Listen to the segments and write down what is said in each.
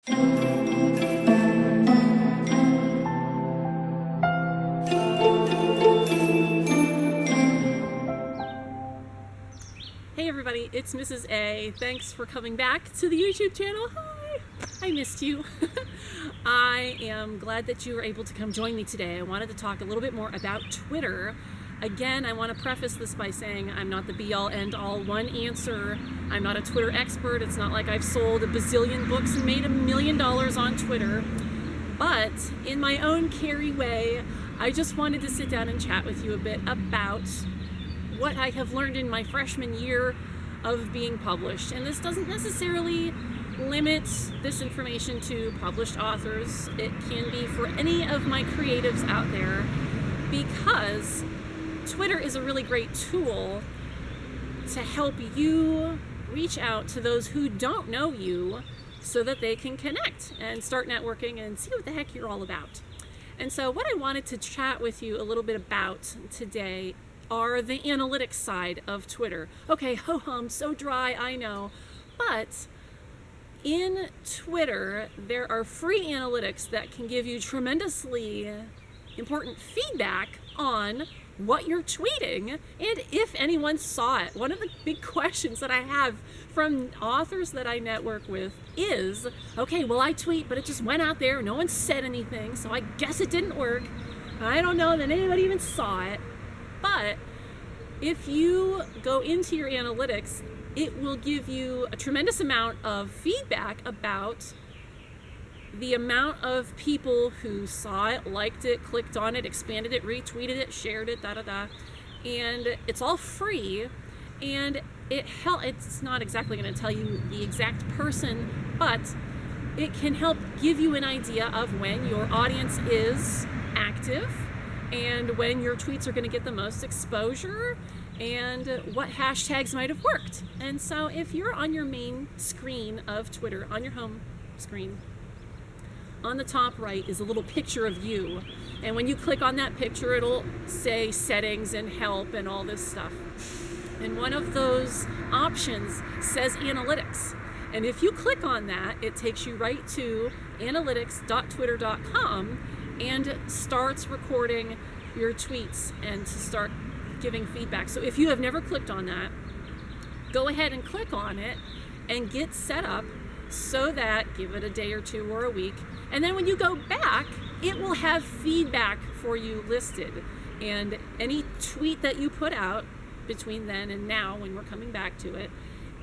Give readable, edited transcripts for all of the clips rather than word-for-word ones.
Hey everybody, it's Mrs. A. Thanks for coming back to the YouTube channel. Hi! I missed you. I am glad that you were able to come join me today. I wanted to talk a little bit more about Twitter. Again, I want to preface this by saying I'm not the be-all, end-all, one answer. I'm not a Twitter expert. It's not like I've sold a bazillion books and made $1 million on Twitter. But in my own Carrie way, I just wanted to sit down and chat with you a bit about what I have learned in my freshman year of being published. And this doesn't necessarily limit this information to published authors. It can be for any of my creatives out there, because Twitter is a really great tool to help you reach out to those who don't know you so that they can connect and start networking and see what the heck you're all about. And so what I wanted to chat with you a little bit about today are the analytics side of Twitter. Okay, ho-hum, so dry, I know. But in Twitter, there are free analytics that can give you tremendously important feedback on what you're tweeting and if anyone saw it. One of the big questions that I have from authors that I network with is, okay, well, I tweet, but it just went out there, no one said anything, so I guess it didn't work. I don't know that anybody even saw it. But if you go into your analytics, it will give you a tremendous amount of feedback about the amount of people who saw it, liked it, clicked on it, expanded it, retweeted it, shared it, and it's all free. And it's not exactly going to tell you the exact person, but it can help give you an idea of when your audience is active and when your tweets are going to get the most exposure and what hashtags might have worked. And so if you're on your main screen of Twitter, on your home screen, on the top right is a little picture of you. And when you click on that picture, it'll say settings and help and all this stuff. And one of those options says analytics. And if you click on that, it takes you right to analytics.twitter.com and starts recording your tweets and to start giving feedback. So if you have never clicked on that, go ahead and click on it and get set up so that, give it a day or two or a week, and then when you go back, it will have feedback for you listed. And any tweet that you put out between then and now, when we're coming back to it,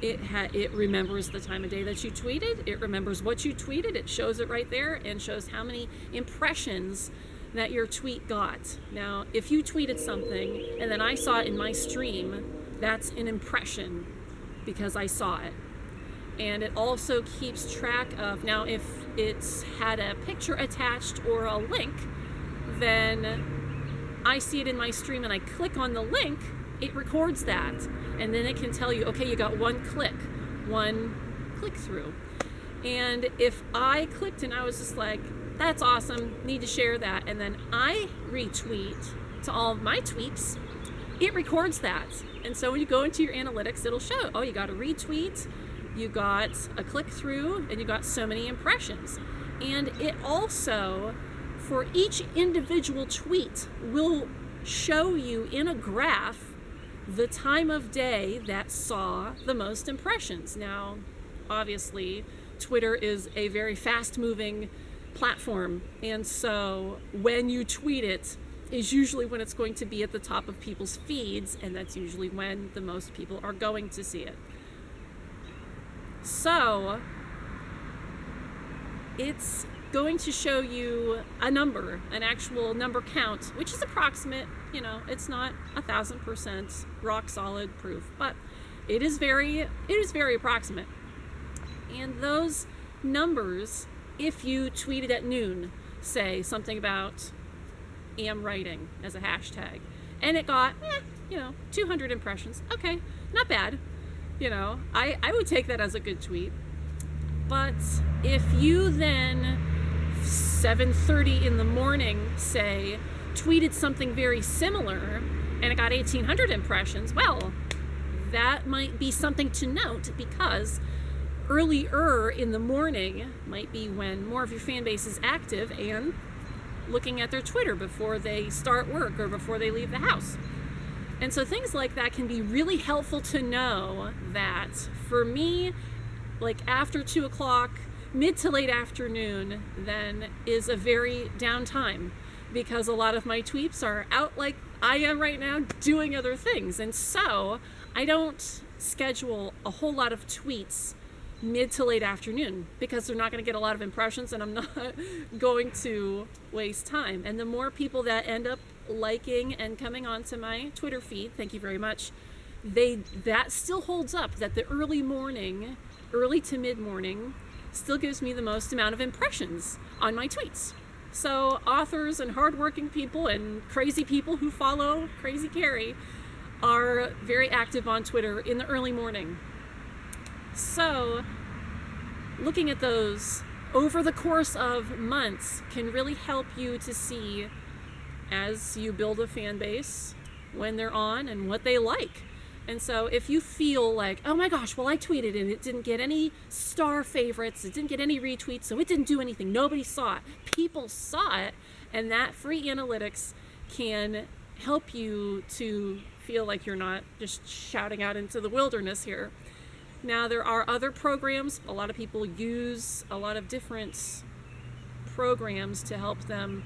it remembers the time of day that you tweeted, it remembers what you tweeted, it shows it right there and shows how many impressions that your tweet got. Now, if you tweeted something and then I saw it in my stream, that's an impression because I saw it. And it also keeps track of, now if it's had a picture attached or a link, then I see it in my stream and I click on the link, it records that. And then it can tell you, okay, you got one click through. And if I clicked and I was just like, that's awesome, need to share that, and then I retweet to all of my tweets, it records that. And so when you go into your analytics, it'll show, oh, you got a retweet, you got a click through, and you got so many impressions. And it also, for each individual tweet, will show you in a graph the time of day that saw the most impressions. Now, obviously, Twitter is a very fast-moving platform, and so when you tweet it is usually when it's going to be at the top of people's feeds, and that's usually when the most people are going to see it. So it's going to show you a number, an actual number count, which is approximate. You know, it's not 1,000% rock solid proof, but it is very approximate. And those numbers, if you tweeted at noon, say something about am writing as a hashtag, and it got 200 impressions, okay, not bad. You know, I would take that as a good tweet. But if you then 7:30 in the morning, say, tweeted something very similar and it got 1,800 impressions, well, that might be something to note, because earlier in the morning might be when more of your fan base is active and looking at their Twitter before they start work or before they leave the house. And so things like that can be really helpful to know that for me, like after 2 o'clock, mid to late afternoon, then is a very down time, because a lot of my tweets are out like I am right now doing other things. And so I don't schedule a whole lot of tweets mid to late afternoon because they're not going to get a lot of impressions and I'm not going to waste time. And the more people that end up liking and coming onto my Twitter feed, thank you very much, that still holds up, that the early to mid morning still gives me the most amount of impressions on my tweets. So authors and hardworking people and crazy people who follow Crazy Carrie are very active on Twitter in the early morning. So looking at those over the course of months can really help you to see, as you build a fan base, when they're on and what they like. And so if you feel like, oh my gosh, well I tweeted and it didn't get any star favorites, it didn't get any retweets, so it didn't do anything, nobody saw it. People saw it, and that free analytics can help you to feel like you're not just shouting out into the wilderness here. Now there are other programs. A lot of people use a lot of different programs to help them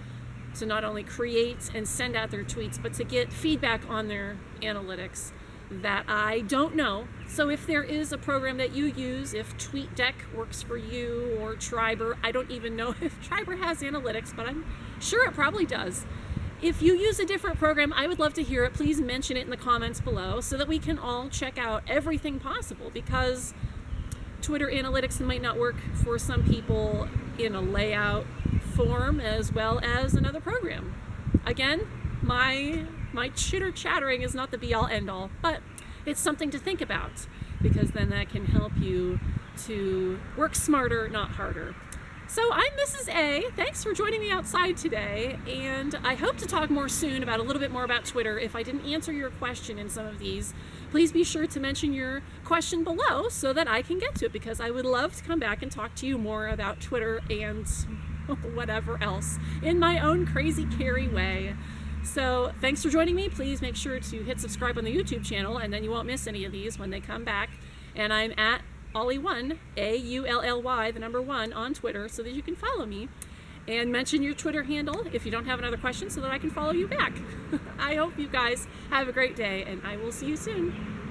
to not only create and send out their tweets, but to get feedback on their analytics that I don't know. So if there is a program that you use, if TweetDeck works for you, or Triber, I don't even know if Triber has analytics, but I'm sure it probably does. If you use a different program, I would love to hear it. Please mention it in the comments below so that we can all check out everything possible, because Twitter analytics might not work for some people in a layout form as well as another program. Again, my chitter chattering is not the be all end all, but it's something to think about, because then that can help you to work smarter, not harder. So I'm Mrs. A. Thanks for joining me outside today, and I hope to talk more soon about a little bit more about Twitter. If I didn't answer your question in some of these, please be sure to mention your question below so that I can get to it, because I would love to come back and talk to you more about Twitter and whatever else in my own Crazy Carrie way. So thanks for joining me. Please make sure to hit subscribe on the YouTube channel, and then you won't miss any of these when they come back. And I'm at Auly1, A-U-L-L-Y, the number 1 on Twitter, so that you can follow me. And mention your Twitter handle if you don't have another question so that I can follow you back. I hope you guys have a great day, and I will see you soon.